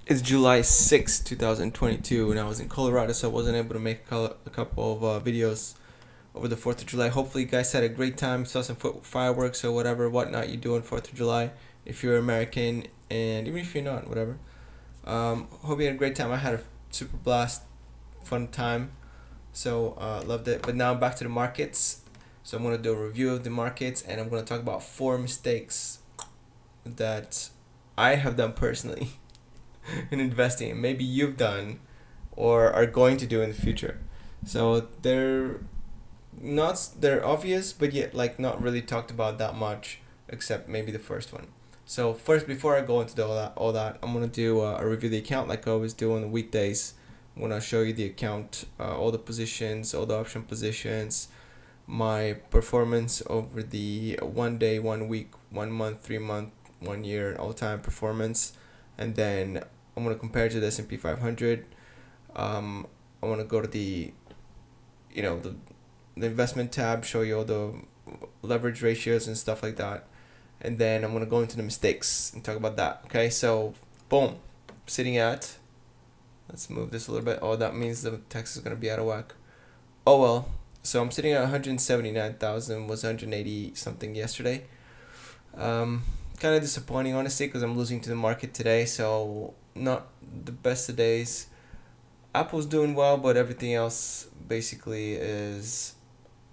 It's July 6th, 2022, and I was in Colorado, so I wasn't able to make a couple of videos over the 4th of July. Hopefully, you guys had a great time, saw some fireworks or whatnot you do on 4th of July if you're American, and even if you're not, whatever. Hope you had a great time. I had a super blast, fun time, so loved it. But now back to the markets. So I'm going to do a review of the markets, and I'm going to talk about 4 mistakes that I have done personally in investing, maybe you've done or are going to do in the future. So they're obvious, but yet like not really talked about that much, except maybe the first one. So first, before I go into all that, I'm gonna do a review of the account like I always do on the weekdays. I'm gonna show you the account, all the positions, all the option positions, my performance over the 1 day, 1 week, 1 month, 3 month, 1 year, all time performance, and then I'm going to compare it to the S&P 500. I want to go to the investment tab, show you all the leverage ratios and stuff like that, and then I'm going to go into the mistakes and talk about that. Okay, so boom, sitting at, let's move this a little bit. Oh, that means the text is going to be out of whack. Oh well, so I'm sitting at 179,000, was 180 something yesterday. Kind of disappointing, honestly, because I'm losing to the market today, so not the best of days. Apple's doing well, but everything else basically is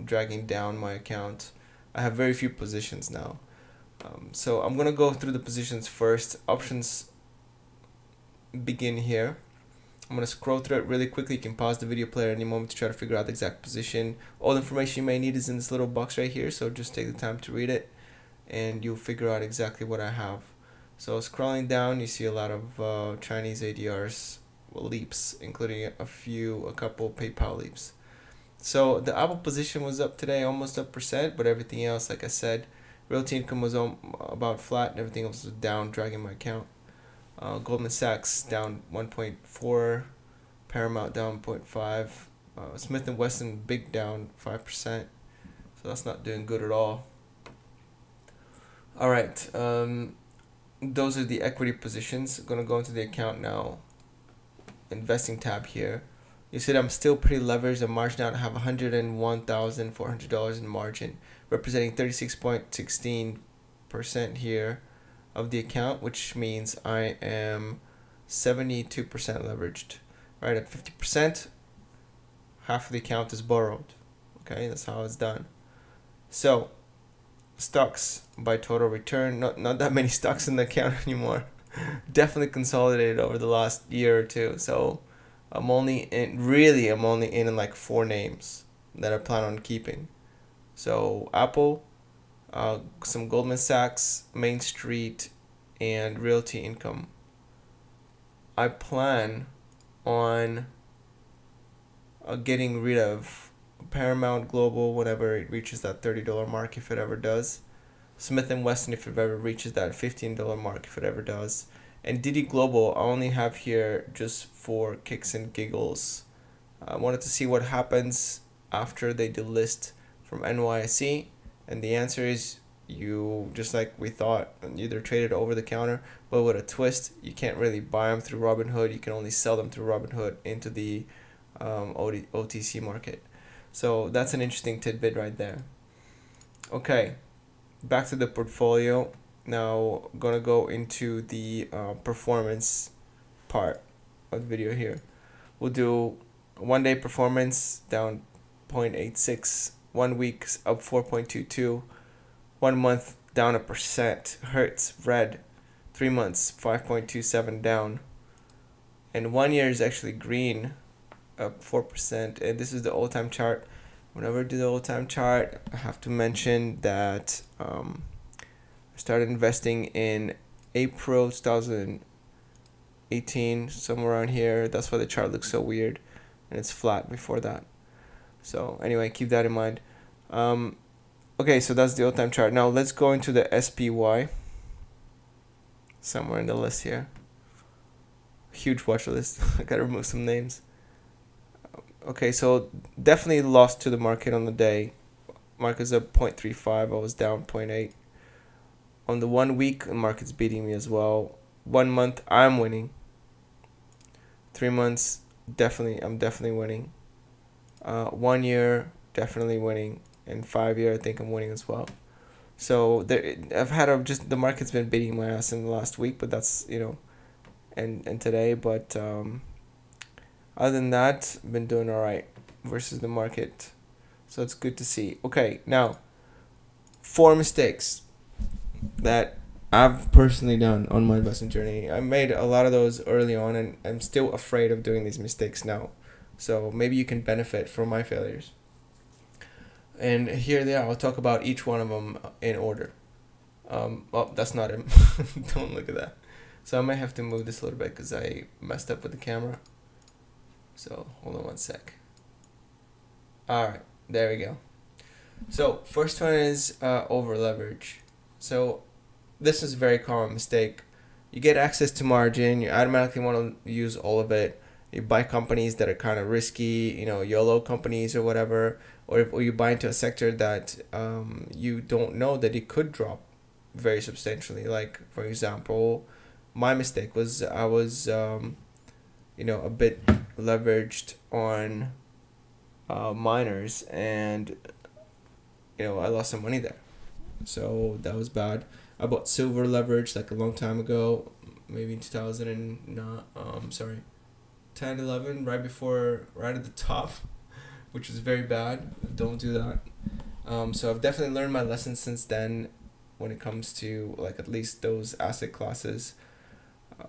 dragging down my account. I have very few positions now, so I'm gonna go through the positions first. Options begin here. I'm gonna scroll through it really quickly. You can pause the video player at any moment to try to figure out the exact position. All the information you may need is in this little box right here, so just take the time to read it and you'll figure out exactly what I have. So scrolling down, you see a lot of Chinese ADRs leaps, including a couple PayPal leaps. So the Apple position was up today, almost up %, but everything else, like I said, realty income was about flat and everything else was down, dragging my account. Goldman Sachs down 1.4, Paramount down 0.5, Smith & Wesson big down 5%, so that's not doing good at all. All right, those are the equity positions. I'm gonna go into the account now, investing tab here. You see that I'm still pretty leveraged. I'm margin out. I have $101,400 in margin, representing 36.16% here of the account, which means I am 72% leveraged. Right, at 50%, half of the account is borrowed. Okay, that's how it's done. So stocks by total return, not that many stocks in the account anymore. Definitely consolidated over the last year or two, so I'm only in like 4 names that I plan on keeping. So Apple, some Goldman Sachs, Main Street, and Realty Income. I plan on getting rid of Paramount Global whenever it reaches that $30 mark, if it ever does. Smith & Wesson if it ever reaches that $15 mark, if it ever does. And Diddy Global I only have here just for kicks and giggles. I wanted to see what happens after they delist from NYSE, and the answer is you, just like we thought, either traded over the counter, but with a twist. You can't really buy them through Robinhood. You can only sell them through Robinhood into the OTC market. So that's an interesting tidbit right there. Okay, back to the portfolio. Now I'm gonna go into the performance part of the video here. We'll do 1 day performance down 0.86, 1 week up 4.22, 1 month down 1%, hurts red, 3 months 5.27 down, and 1 year is actually green, up 4%. And this is the all-time chart. Whenever I do the all-time chart, I have to mention that I started investing in April 2018, somewhere around here. That's why the chart looks so weird, and it's flat before that. So anyway, keep that in mind. Okay, so that's the all-time chart. Now let's go into the SPY. Somewhere in the list here. Huge watch list. I gotta remove some names. Okay, so definitely lost to the market on the day. Market's up 0.35. I was down 0.8. On the 1 week, the market's beating me as well. 1 month, I'm winning. 3 months, I'm definitely winning. 1 year, definitely winning. And 5 year, I think I'm winning as well. So there, I've had just the market's been beating my ass in the last week, but that's and today. But other than that, I've been doing all right versus the market. So it's good to see. Okay, now 4 mistakes that I've personally done on my investment journey. I made a lot of those early on, and I'm still afraid of doing these mistakes now. So maybe you can benefit from my failures. And here they are. I'll talk about each one of them in order. Oh, that's not him. Don't look at that. So I might have to move this a little bit because I messed up with the camera. So hold on one sec. All right, there we go. So first one is over leverage. So this is a very common mistake. You get access to margin, you automatically want to use all of it. You buy companies that are kind of risky, YOLO companies or whatever, or you buy into a sector that you don't know that it could drop very substantially. Like, for example, my mistake was I was a bit leveraged on miners, and I lost some money there. So that was bad. I bought silver leverage like a long time ago, maybe in 10, 11, right at the top, which was very bad. Don't do that. So I've definitely learned my lesson since then when it comes to like at least those asset classes.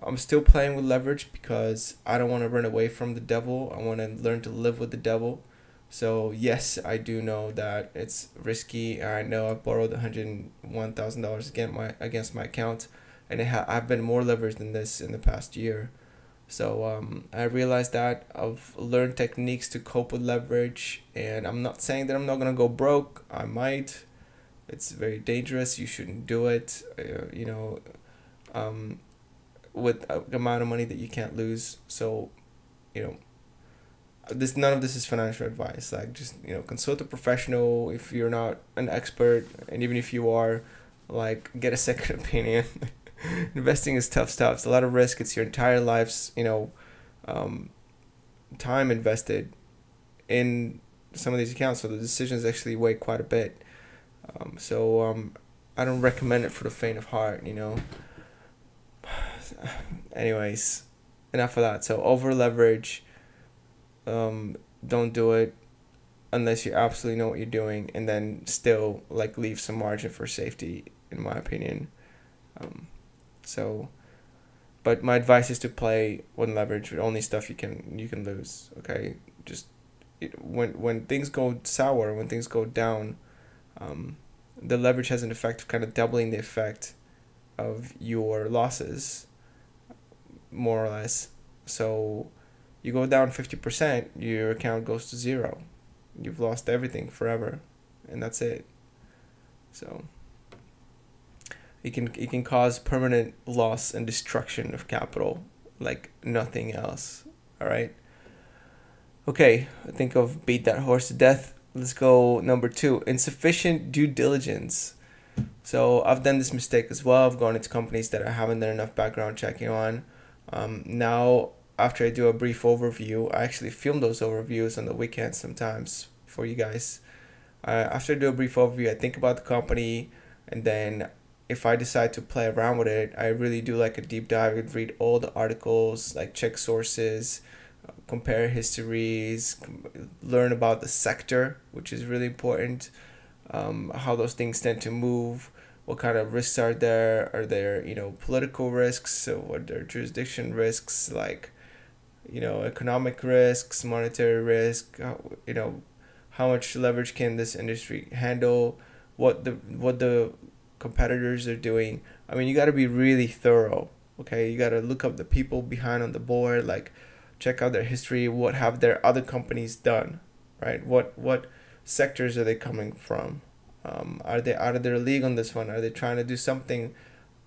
I'm still playing with leverage because I don't want to run away from the devil. I want to learn to live with the devil. So yes, I do know that it's risky. I know I've borrowed $101,000 against my account, and I've been more leveraged than this in the past year. So I realized that I've learned techniques to cope with leverage, and I'm not saying that I'm not gonna go broke. I might. It's very dangerous. You shouldn't do it. With an amount of money that you can't lose. So, none of this is financial advice. Like, just consult a professional if you're not an expert, and even if you are, like, get a second opinion. Investing is tough stuff. It's a lot of risk. It's your entire life's time invested in some of these accounts, so the decisions actually weigh quite a bit. I don't recommend it for the faint of heart. Anyways, enough of that. So over leverage, don't do it unless you absolutely know what you're doing, and then still like leave some margin for safety, in my opinion. But my advice is to play when leverage with only stuff you can lose. Okay, just when things go sour, when things go down, the leverage has an effect of kind of doubling the effect of your losses, more or less. So you go down 50%, your account goes to zero. You've lost everything forever, and that's it. So it can cause permanent loss and destruction of capital like nothing else. All right. Okay, I think I've beat that horse to death. Let's go number 2, insufficient due diligence. So I've done this mistake as well. I've gone into companies that I haven't done enough background checking on. Now, after I do a brief overview, I actually film those overviews on the weekends sometimes for you guys. After I do a brief overview, I think about the company, and then if I decide to play around with it, I really do like a deep dive. I'd read all the articles, like check sources, compare histories, learn about the sector, which is really important, how those things tend to move, what kind of risks are there. Are there, political risks? So what are jurisdiction risks, like, economic risks, monetary risk, how much leverage can this industry handle, what the competitors are doing. I mean, you got to be really thorough. Okay, you got to look up the people behind on the board, like check out their history, what have their other companies done, right? What sectors are they coming from? Are they out of their league on this one? Are they trying to do something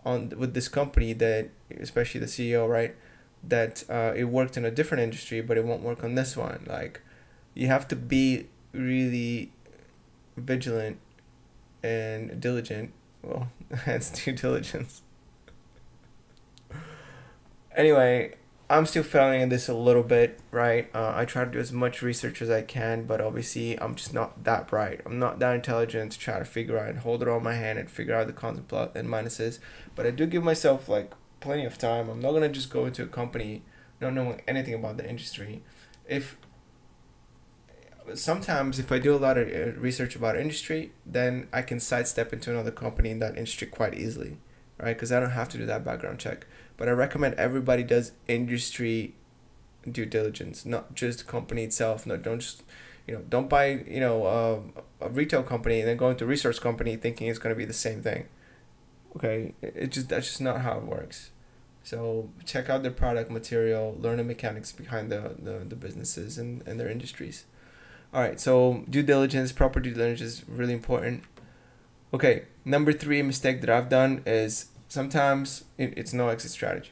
with this company that, especially the CEO, right, that it worked in a different industry but it won't work on this one? Like, you have to be really vigilant and diligent. Well, that's due diligence. Anyway, I'm still failing in this a little bit, right? I try to do as much research as I can, but obviously I'm just not that bright. I'm not that intelligent to try to figure out and hold it all in my hand and figure out the cons and plus and minuses. But I do give myself like plenty of time. I'm not gonna just go into a company not knowing anything about the industry. If sometimes if I do a lot of research about industry, then I can sidestep into another company in that industry quite easily, right? Because I don't have to do that background check. But I recommend everybody does industry due diligence, not just the company itself. No, don't just, don't buy, a retail company and then go into a resource company thinking it's going to be the same thing. Okay, that's just not how it works. So check out their product material, learn the mechanics behind the businesses and their industries. All right, so due diligence, proper due diligence is really important. Okay, number 3 mistake that I've done is sometimes it's no exit strategy.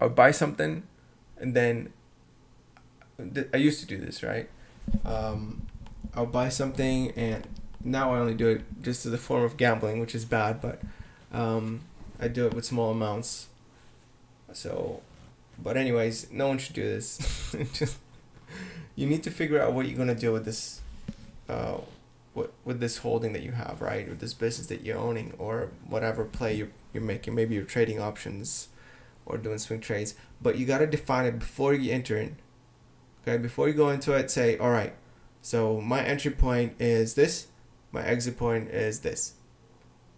I'll buy something and then I used to do this, right? I'll buy something and now I only do it just as a form of gambling, which is bad, but I do it with small amounts. So, but anyways, no one should do this. Just, you need to figure out what you're gonna do with this with this holding that you have, right? With this business that you're owning or whatever play you're making. Maybe you're trading options or doing swing trades. But you got to define it before you enter in. Okay, before you go into it, say, all right, so my entry point is this. My exit point is this.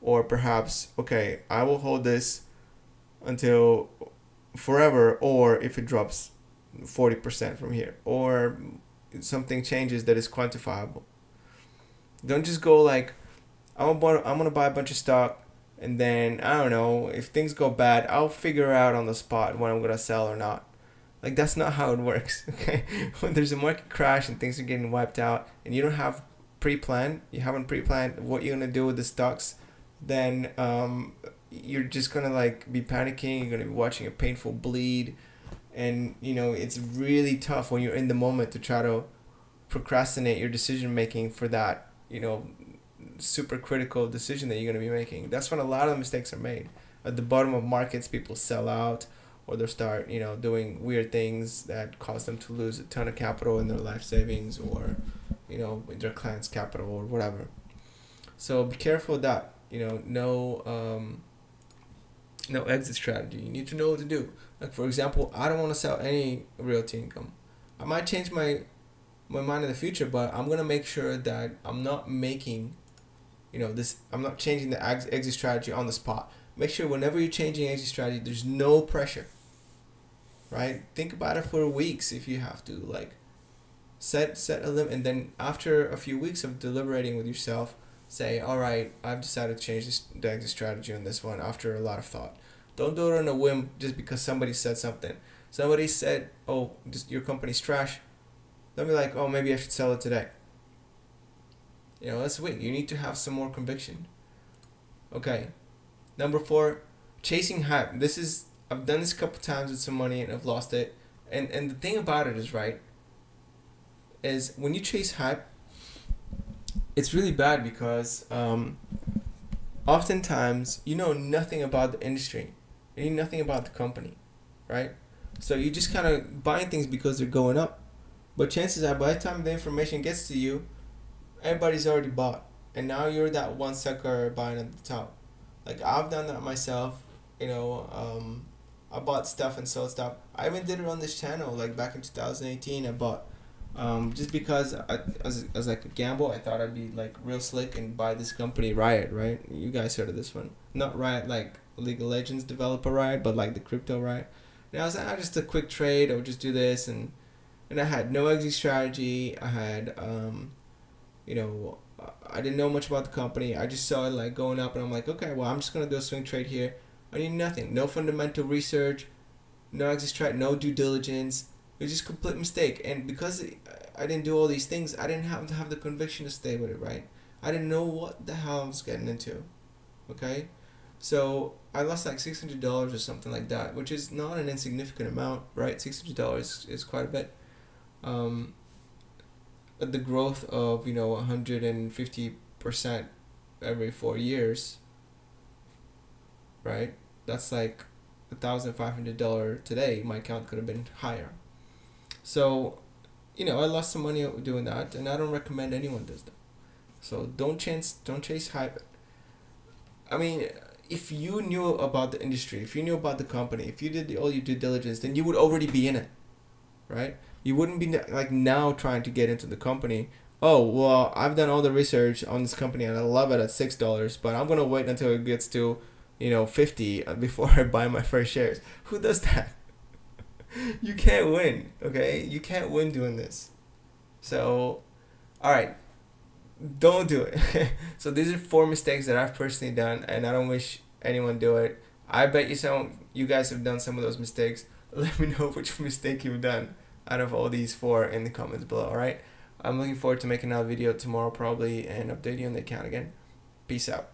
Or perhaps, okay, I will hold this until forever, or if it drops 40% from here. Or something changes that is quantifiable. Don't just go like, I'm gonna buy a bunch of stock, and then I don't know, if things go bad, I'll figure out on the spot when I'm gonna sell or not. Like, that's not how it works. Okay, when there's a market crash and things are getting wiped out, and you don't have you haven't pre-planned what you're gonna do with the stocks, then you're just gonna like be panicking. You're gonna be watching a painful bleed, and it's really tough when you're in the moment to try to procrastinate your decision making for that super critical decision that you're going to be making. That's when a lot of the mistakes are made. At the bottom of markets, people sell out, or they'll start doing weird things that cause them to lose a ton of capital in their life savings, or in their clients' capital, or whatever. So be careful of that. No exit strategy. You need to know what to do. Like, for example, I don't want to sell any realty income. I might change my mind in the future, but I'm gonna make sure that I'm not making, I'm not changing the exit strategy on the spot. Make sure whenever you're changing exit strategy, there's no pressure, right? Think about it for weeks if you have to. Like, set a limit, and then after a few weeks of deliberating with yourself, say, all right, I've decided to change the exit strategy on this one after a lot of thought. Don't do it on a whim just because somebody said something. Somebody said, oh, your company's trash. Don't be like, oh, maybe I should sell it today. That's weak. You need to have some more conviction. Okay. Number 4, chasing hype. I've done this a couple times with some money and I've lost it. And the thing about it is, right, is when you chase hype, it's really bad because oftentimes you know nothing about the industry. You know nothing about the company, right? So you just kind of buying things because they're going up. But chances are, by the time the information gets to you, everybody's already bought. And now you're that one sucker buying at the top. Like, I've done that myself. I bought stuff and sold stuff. I even did it on this channel. Like, back in 2018, I bought. Just because as like a gamble, I thought I'd be like real slick and buy this company, Riot, right? You guys heard of this one. Not Riot like League of Legends developer Riot, but like the crypto Riot. And I was like, just a quick trade. I would just do this, and I had no exit strategy. I had, I didn't know much about the company. I just saw it like going up, and I'm like, okay, well, I'm just gonna do a swing trade here. I need nothing, no fundamental research, no exit strategy, no due diligence. It was just a complete mistake, and because I didn't do all these things, I didn't have to have the conviction to stay with it, right? I didn't know what the hell I was getting into, okay? So I lost like $600 or something like that, which is not an insignificant amount, right? $600 is quite a bit. At the growth of 150% every 4 years, right? That's like $1,500 today, my account could have been higher. So, you know, I lost some money doing that, and I don't recommend anyone does that. So don't chase hype. I mean, if you knew about the industry, if you knew about the company, if you did all your due diligence, then you would already be in it, right? You wouldn't be like now trying to get into the company. Oh, well, I've done all the research on this company and I love it at $6, but I'm gonna wait until it gets to, you know, 50 before I buy my first shares. Who does that? You can't win, okay? You can't win doing this. So, all right, don't do it. So these are 4 mistakes that I've personally done, and I don't wish anyone do it. I bet you guys have done some of those mistakes. Let me know which mistake you've done out of all these 4 in the comments below. All right, I'm looking forward to making another video tomorrow probably and update you on the account again. Peace out.